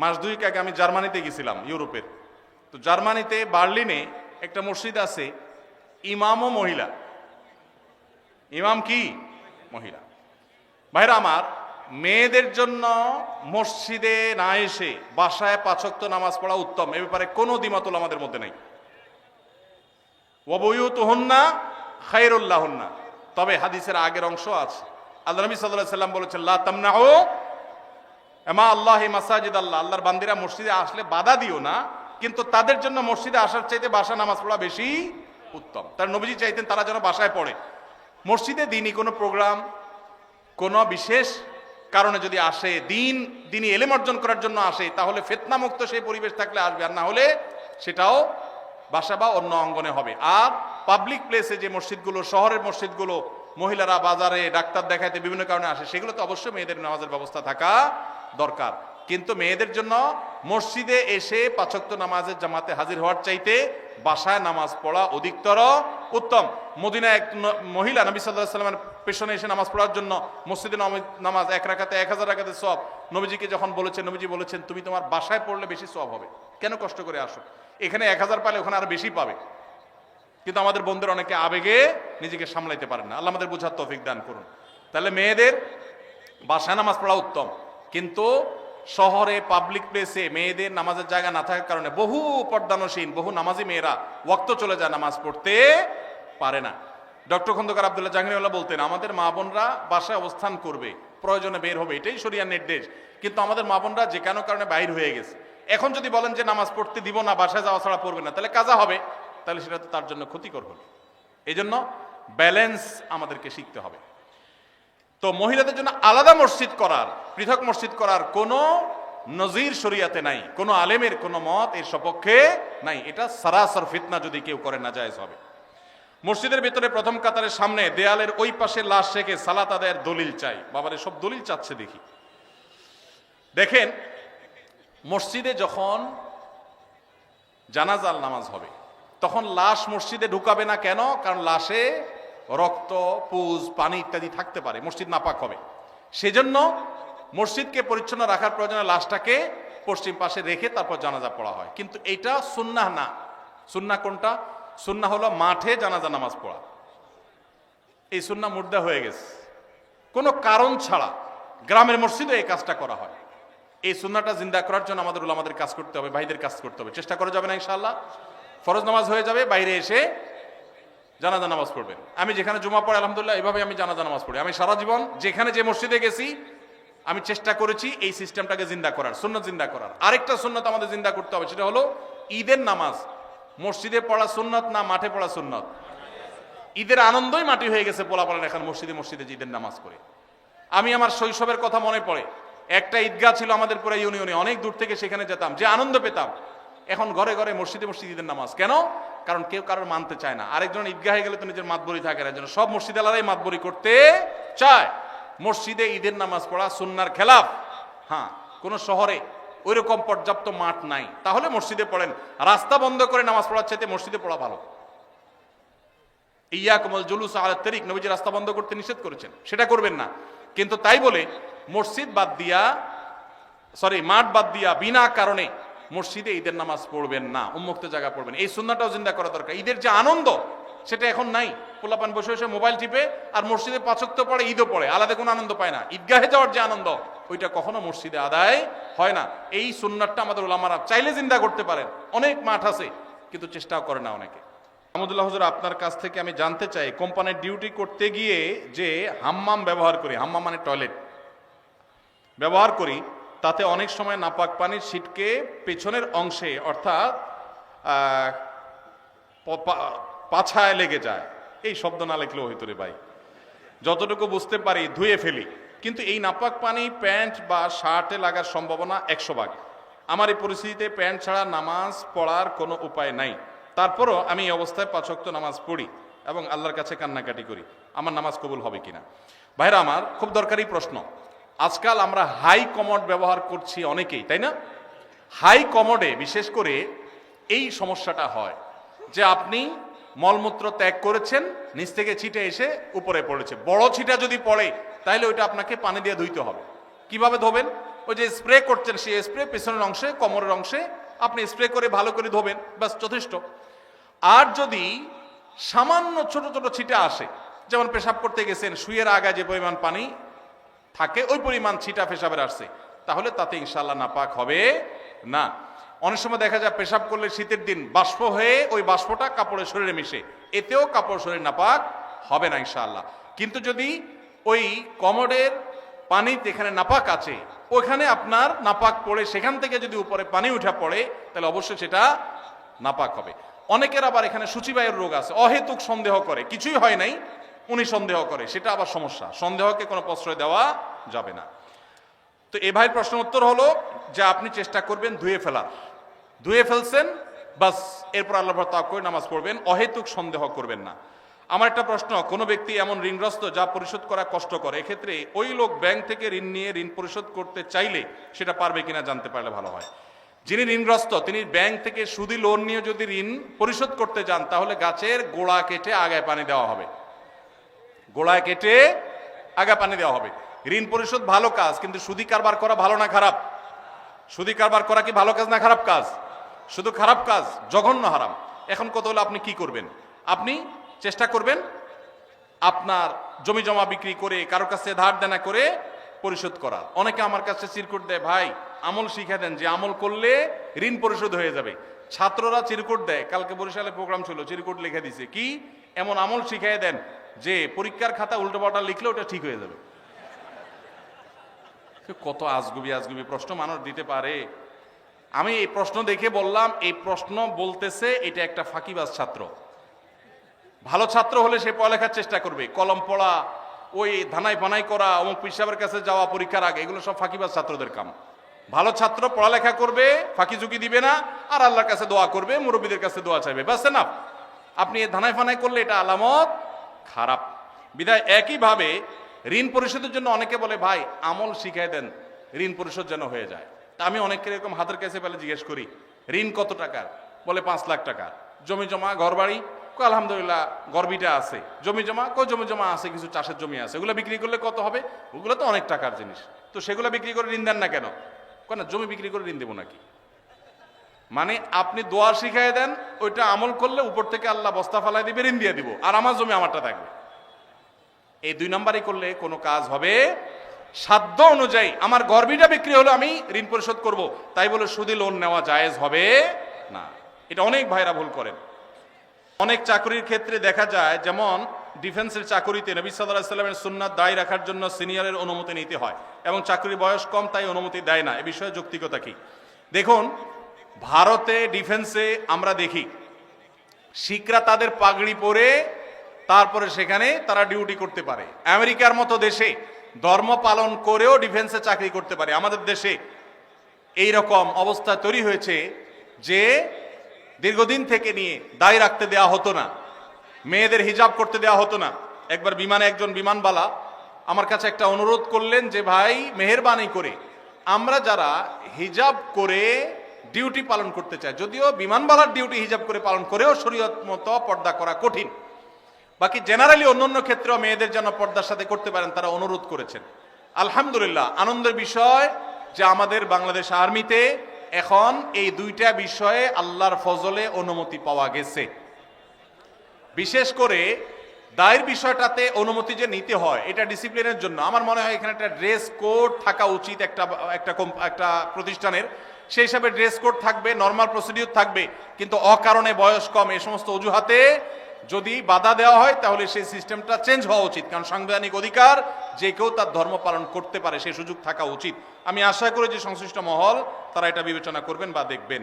মাস দুয়েক আগে আমি জার্মানিতে গেছিলাম, ইউরোপের। তো জার্মানিতে বার্লিনে একটা মসজিদ আছে, ইমামও মহিলা। ইমাম কি? মহিলা। ভাইরা আমার, মেয়েদের জন্য মসজিদে না এসে বাসায় 5 ওয়াক্ত নামাজ পড়া উত্তম, এ ব্যাপারে কোনো দ্বিমত আমাদের মধ্যে নাই। ওয়াবুয়ুতুহুন্না খায়রুল লাহুন্না। তবে হাদিসের আগের অংশ আছে, আল্লাহ নবী সাল্লাল্লাহু আলাইহি সাল্লাম বলেছেন, লা তামনাউ মা আল্লাহি মাসাজিদ আল্লাহ, আল্লাহর বান্দিরা মসজিদে আসলে বাধা দিও না, কিন্তু তাদের জন্য মসজিদে আসার চাইতে বাসা নামাজ পড়া বেশি উত্তম। তার নবীজি চাইতেন তারা যেন বাসায় পড়ে। মসজিদে দিনই কোনো প্রোগ্রাম, কোনো বিশেষ কারণে যদি আসে, দিনই এলেম অর্জন করার জন্য আসে, তাহলে ফিতনামুক্ত সেই পরিবেশ থাকলে আসবে, আর না হলে সেটাও বাসা বা অন্য অঙ্গনে হবে। আর পাবলিক প্লেসে যে মসজিদগুলো, শহরের মসজিদগুলো, মহিলারা বাজারে ডাক্তার দেখাইতে বিভিন্ন কারণে আসে, সেগুলো তো অবশ্যই মেয়েদের নামাজের ব্যবস্থা থাকা দরকার। কিন্তু মেয়েদের জন্য মসজিদে এসে 5 ওয়াক্ত নামাজের জামাতে হাজির হওয়ার চাইতে বাসায় নামাজ পড়া অধিকতর উত্তম। মদিনায় এক মহিলা নবী সাল্লাল্লাহু আলাইহি ওয়াসাল্লামের পেছনে এসে নামাজ পড়ার জন্য, মসজিদে নামাজ 1 রাকাতে 1000 রাকাতের সওয়াব, নবীজিকে যখন বলেছেন, নবীজি বলেছেন তুমি তোমার বাসায় পড়লে বেশি সওয়াব হবে, কেন কষ্ট করে আসো? এখানে 1000 পালে ওখানে আরো বেশি পাবে। কিন্তু আমাদের বন্ধুরা অনেকে আবেগে নিজেকে সামলাইতে পারেন না। আল্লাহ আমাদের বোঝার তৌফিক দান করুন। তাহলে মেয়েদের বাসায় নামাজ পড়া উত্তম, কিন্তু শহরে পাবলিক প্লেসে মেয়েদের নামাজের জায়গা না থাকার কারণে বহু পর্দানসীন, বহু নামাজি মেয়েরা ওয়াক্ত চলে যায়, নামাজ পড়তে পারে না। ডক্টর খন্দকার আব্দুল্লাহ জাহাঙ্গীরউল্লাহ বলতেন, আমাদের মা বোনরা বাসায় অবস্থান করবে, প্রয়োজনে বের হবে, এটাই শরিয়ার নির্দেশ। কিন্তু আমাদের মা বোনরা যে কোনো কারণে বাইর হয়ে গেছে, এখন যদি বলেন যে নামাজ পড়তে দিব না, বাসায় যাওয়া ছাড়া পড়বে না, তাহলে কাজা হবে, তাহলে সেটা তো তার জন্য ক্ষতিকর হবে। এই জন্য ব্যালেন্স আমাদেরকে শিখতে হবে। তো মহিলাদের জন্য আলাদা মসজিদ করার, পৃথক মসজিদ করার কোনো নজির শরিয়াতে নাই, কোনো আলেমের কোনো মত এর সপক্ষে নাই। এটা সারাসর ফিতনা, যদি কেউ করে নাজায়েজ হবে। মসজিদের ভিতরে প্রথম কাতারের সামনে দেয়ালের ওই পাশে লাশ রেখে সালাত আদায়ের দলিল চাই। বাবারে সব দলিল চাচ্ছে দেখি। দেখেন, মসজিদে যখন জানাজার নামাজ হবে তখন লাশ মসজিদে ঢুকাবে না। কেন? কারণ লাশে রক্ত, পুজ, পানি ইত্যাদি থাকতে পারে, মসজিদ নাপাক হবে। সেজন্য মসজিদকে পরিচ্ছন্ন রাখার প্রয়োজনে লাশটাকে পশ্চিম পাশে রেখে তারপর জানাজা পড়া হয়। কিন্তু এটা সুন্নাহ না। সুন্নাহ কোনটা? সুন্নাহ হলো মাঠে জানাজা নামাজ পড়া। এই সুন্নাহ মুর্দা হয়ে গেছে। কোনো কারণ ছাড়া গ্রামের মসজিদে এই কাজটা করা হয়। এই সুন্নাহটা জিন্দা করার জন্য আমাদের উলামাদের কাজ করতে হবে, ভাইদের কাজ করতে হবে। চেষ্টা করা যাবে না ইনশাআল্লাহ? ফরজ নামাজ হয়ে যাবে, বাইরে এসে জানাজা নামাজ পড়বেন। আমি যেখানে জুমা পড়ি আলহামদুলিল্লাহ এভাবে আমি জানাজা নামাজ পড়ি। আমি সারা জীবন যেখানে যে মসজিদে গেছি আমি চেষ্টা করেছি এই সিস্টেমটাকে জিন্দা করার, সুন্নাত জিন্দা করার। আরেকটা সুন্নাত আমাদের জিন্দা করতে হবে, সেটা হলো ঈদের নামাজ মসজিদে পড়া সুন্নাত না মাঠে পড়া সুন্নাত? ঈদের আনন্দই মাটি হয়ে গেছে পোলাপালের এখন মসজিদে মসজিদে ঈদের নামাজ করে। আমি আমার শৈশবের কথা মনে পড়ে, একটা ঈদগাহ ছিল আমাদের পুরো ইউনিয়নে, অনেক দূর থেকে সেখানে যেতাম, যে আনন্দ পেতাম। এখন ঘরে ঘরে মসজিদে মসজিদে ঈদের নামাজ। কেন? কারণ কেউ কারোর মানতে চায় না। আরেকজন ঈদগাহে গেলে তো নিজের মাতবরি থাকে না, যেন সব মসজিদ আলাদাই মাতবরি করতে চায়। মসজিদে ঈদের নামাজ পড়া সুন্নাহর খেলাফ। হ্যাঁ, কোন শহরে ওইরকম পর্যাপ্ত মাঠ নাই, তাহলে মসজিদে পড়েন। রাস্তা বন্ধ করে নামাজ পড়ার চাইতে মসজিদে পড়া ভালো। ইয়াকুমুল জুলুস আলা তারিক, নবীজি রাস্তা বন্ধ করতে নিষেধ করেছেন, সেটা করবেন না। কিন্তু তাই বলে মসজিদ বাদ দিয়া, মাঠ বাদ দিয়া বিনা কারণে মসজিদে ঈদের নামাজ পড়বেন না, উন্মুক্ত জায়গা পড়বেন। এই সুন্নাহটাও জিন্দা করা দরকার। ঈদের যে আনন্দ সেটা এখন নাই। পোলাপান বসে বসে মোবাইল টিপে আর মসজিদে 5 ওয়াক্ত পড়ে, ঈদও পড়ে, আলাদা কোনো আনন্দ পায় না। ঈদগাহে যাওয়ার যে আনন্দ ওইটা কখনো মসজিদে আদায় হয় না। এই সুন্নাহটা আমাদের উলামারা চাইলে জিন্দা করতে পারেন। অনেক মাঠ আছে কিন্তু চেষ্টাও করে না অনেকে। আহমদুল্লাহ হুজুর, আপনার কাছ থেকে আমি জানতে চাই, কোম্পানির ডিউটি করতে গিয়ে যে হাম্মাম ব্যবহার করি, হাম্মাম মানে টয়লেট ব্যবহার করি, তাতে অনেক সময় নাপাক পানির ছিটকে পেছনের অংশে অর্থাৎ পাছায় লেগে যায়। এই শব্দ না লিখলেও হইতো রে ভাই, যতটুকু বুঝতে পারি ধুয়ে ফেলি। কিন্তু এই নাপাক পানি প্যান্ট বা শার্টে লাগার সম্ভাবনা 100 ভাগ। আমার এই পরিস্থিতিতে প্যান্ট ছাড়া নামাজ পড়ার কোনো উপায় নাই। তারপরও আমি এই অবস্থায় 5 ওয়াক্ত নামাজ পড়ি এবং আল্লাহর কাছে কান্নাকাটি করি। আমার নামাজ কবুল হবে কিনা? ভাইরা আমার, খুব দরকারি প্রশ্ন। আজকাল আমরা হাই কমোড ব্যবহার করছি অনেকেই, তাই না? হাই কমোডে বিশেষ করে এই সমস্যাটা হয় যে আপনি মলমূত্র ত্যাগ করেছেন, নিচ থেকে ছিটে এসে উপরে পড়েছে। বড় ছিটা যদি পড়ে তাহলে ওইটা আপনাকে পানি দিয়ে ধুইতে হবে। কিভাবে ধোবেন? ওই যে স্প্রে করছেন সেই স্প্রে পেছনের অংশে কোমরের অংশে আপনি স্প্রে করে ভালো করে ধোবেন, ব্যাস যথেষ্ট। আর যদি সামান্য ছোট ছোট ছিটা আসে, যেমন পেশাব করতে গেছেন, শুয়ের আগায় যে পরিমাণ পানি থাকে ওই পরিমাণ ছিটা পেশাবের আসছে, তাহলে তাতে ইনশাআল্লাহ নাপাক হবে না। অনেক সময় দেখা যায় পেশাব করলে শীতের দিন বাষ্প হয়ে ওই বাষ্পটা কাপড়ের শরীরে মিশে, এতেও কাপড় শরীর নাপাক হবে না ইনশাআল্লাহ। কিন্তু যদি ওই কমোডের পানিতে এখানে নাপাক আছে, ওখানে আপনার নাপাক পড়ে সেখান থেকে যদি উপরে পানি উঠা পড়ে, তাহলে অবশ্যই সেটা নাপাক হবে। অনেকের আবার এখানে সূচিবায়ুর রোগ আছে, অহেতুক সন্দেহ করে, কিছুই হয় নাই উনি সন্দেহ করে, সেটা আবার সমস্যা। সন্দেহকে কোনো প্রশ্রয় দেওয়া যাবে না। তো এ ভাইয়ের প্রশ্ন উত্তর হলো যে আপনি চেষ্টা করবেন ধুয়ে ফেলার, ধুয়ে ফেলছেন বাস, এরপর আল্লাহর তাওয়াক্কুল করে নামাজ পড়বেন, অহেতুক সন্দেহ করবেন না। আমার একটা প্রশ্ন, কোনো ব্যক্তি এমন ঋণগ্রস্ত যা পরিশোধ করা কষ্টকর, এক্ষেত্রে ওই লোক ব্যাংক থেকে ঋণ নিয়ে ঋণ পরিশোধ করতে চাইলে সেটা পারবে কিনা জানতে পারলে ভালো হয়। যিনি ঋণগ্রস্ত তিনি ব্যাংক থেকে সুদি লোন নিয়ে যদি ঋণ পরিশোধ করতে যান, তাহলে গাছের গোড়া কেটে আগায় পানি দেওয়া হবে, গোড়ায় কেটে আগে পানি দেওয়া হবে। ঋণ পরিশোধ ভালো কাজ, কিন্তু সুদি কারবার করা ভালো না খারাপ? সুদি কারবার করা কি ভালো কাজ না খারাপ কাজ? শুধু খারাপ কাজ, জঘন্য হারাম। এখন কত হলে আপনি কি করবেন? আপনি চেষ্টা করবেন আপনার জমি জমা বিক্রি করে কারোর কাছে ধার দেনা করে পরিশোধ করার। অনেকে আমার কাছে চিরকুট দেয়, ভাই আমল শিখা দেন যে আমল করলে ঋণ পরিশোধ হয়ে যাবে। ছাত্ররা চিরকুট দেয়, কালকে বরিশালে প্রোগ্রাম ছিল, চিরকুট লিখে দিছে কি এমন আমল শিখাই দেন যে পরীক্ষার খাতা উল্টোপাল্টা লিখলে ওটা ঠিক হয়ে যাবে। কত আজগুবি আজগুবি প্রশ্ন মানুষ দিতে পারে। আমি এই প্রশ্ন দেখে বললাম, এই প্রশ্ন বলতেছে এটা একটা ফাঁকিবাজ ছাত্র। ভালো ছাত্র হলে সে পড়ালেখার চেষ্টা করবে, কলম পড়া, ওই ধানাই ফানাই করা, অমুক পিসাবের কাছে যাওয়া পরীক্ষার আগে, এগুলো সব ফাঁকিবাজ ছাত্রদের কাম। ভালো ছাত্র পড়ালেখা করবে, ফাঁকি ঝুঁকি দিবে না, আর আল্লাহর কাছে দোয়া করবে, মুরব্বীদের কাছে দোয়া চাইবে, ব্যাস না। আপনি ধানাই ফানাই করলে এটা আলামত খারাপ। বিধায় একইভাবে ঋণ পরিশোধের জন্য অনেকে বলে, ভাই আমল শিখাই দেন ঋণ পরিশোধ যেন হয়ে যায়। তা আমি অনেককে এরকম হাতের কাছে পেলে জিজ্ঞেস করি, ঋণ কত টাকার? বলে 5 লাখ টাকা। জমি জমা ঘর বাড়ি? আলহামদুলিল্লাহ গর্বিটা আছে। জমি জমা? জমি জমা আছে, কিছু চাষের জমি আছে, ওগুলো বিক্রি করলে কত হবে? ওগুলো তো অনেক টাকার জিনিস, তো সেগুলো বিক্রি করে ঋণ দেন না কেন? না জমি বিক্রি করে ঋণ দেবো নাকি? মানে আপনি দোয়া শিখাই দেন, ওইটা আমল করলে উপর থেকে আল্লাহ বস্তা ফালাই দিবে, ঋণ দিয়ে দিব, আর আমার জমি আমারটা থাকবে। এই 2 নাম্বারই করলে কোনো কাজ হবে? সাধ্য অনুযায়ী আমার গর্বিটা বিক্রি হলো, আমি ঋণ পরিশোধ করব, তাই বলে সুদি লোন নেওয়া জায়েজ হবে না। এটা অনেক ভাইরা ভুল করেন। অনেক চাকরির ক্ষেত্রে দেখা যায়, যেমন ডিফেন্সের চাকরিতে নবী সাল্লাল্লাহু আলাইহি ওয়াসাল্লামের সুন্নাত দায়ী রাখার জন্য সিনিয়রের অনুমতি নিতে হয়, এবং চাকরির বয়স কম তাই অনুমতি দেয় না। এ বিষয়ে যৌক্তিকতা কি? দেখুন, ভারতে ডিফেন্সে আমরা দেখি শিখরা তাদের পাগড়ি পরে তারপরে সেখানে তারা ডিউটি করতে পারে। আমেরিকার মতো দেশে ধর্ম পালন করেও ডিফেন্সে চাকরি করতে পারে। আমাদের দেশে এই রকম অবস্থা তৈরি হয়েছে যে দীর্ঘদিন থেকে নিয়ে দায় রাখতে দেওয়া হতো না, মেয়েদের হিজাব করতে দেওয়া হতো না। একবার বিমানে একজন বিমানবালা আমার কাছে একটা অনুরোধ করলেন যে, ভাই মেহেরবানি করে আমরা যারা হিজাব করে ডিউটি পালন করতে চাই, যদিও বিমানবালার ডিউটি হিজাব করে পালন করেও শরীয়ত মতো পর্দা করা কঠিন, বাকি জেনারেলি অন্যান্য ক্ষেত্রেও মেয়েদের যেন পর্দার সাথে করতে পারেন, তারা অনুরোধ করেছেন। আলহামদুলিল্লাহ, আনন্দের বিষয় যে আমাদের বাংলাদেশ আর্মিতে এখন এই 2টা বিষয়ে আল্লাহর ফজলে অনুমতি পাওয়া গেছে। বিশেষ করে দায়ের বিষয়টাতে অনুমতি যে নিতে হয়, এটা ডিসিপ্লিনের জন্য। আমার মনে হয় এখানে একটা ড্রেস কোড থাকা উচিত একটা প্রতিষ্ঠানের। সেই হিসাবে ড্রেস কোড থাকবে, নর্মাল প্রসিডিউর থাকবে, কিন্তু অকারণে বয়স কম এই সমস্ত অজুহাতে যদি বাধা দেওয়া হয়, তাহলে সেই সিস্টেমটা চেঞ্জ হওয়া উচিত। কারণ সাংবিধানিক অধিকার, যে কেউ তার ধর্ম পালন করতে পারে, সেই সুযোগ থাকা উচিত। আমি আশা করি যে সংশ্লিষ্ট মহল তারা এটা বিবেচনা করবেন বা দেখবেন।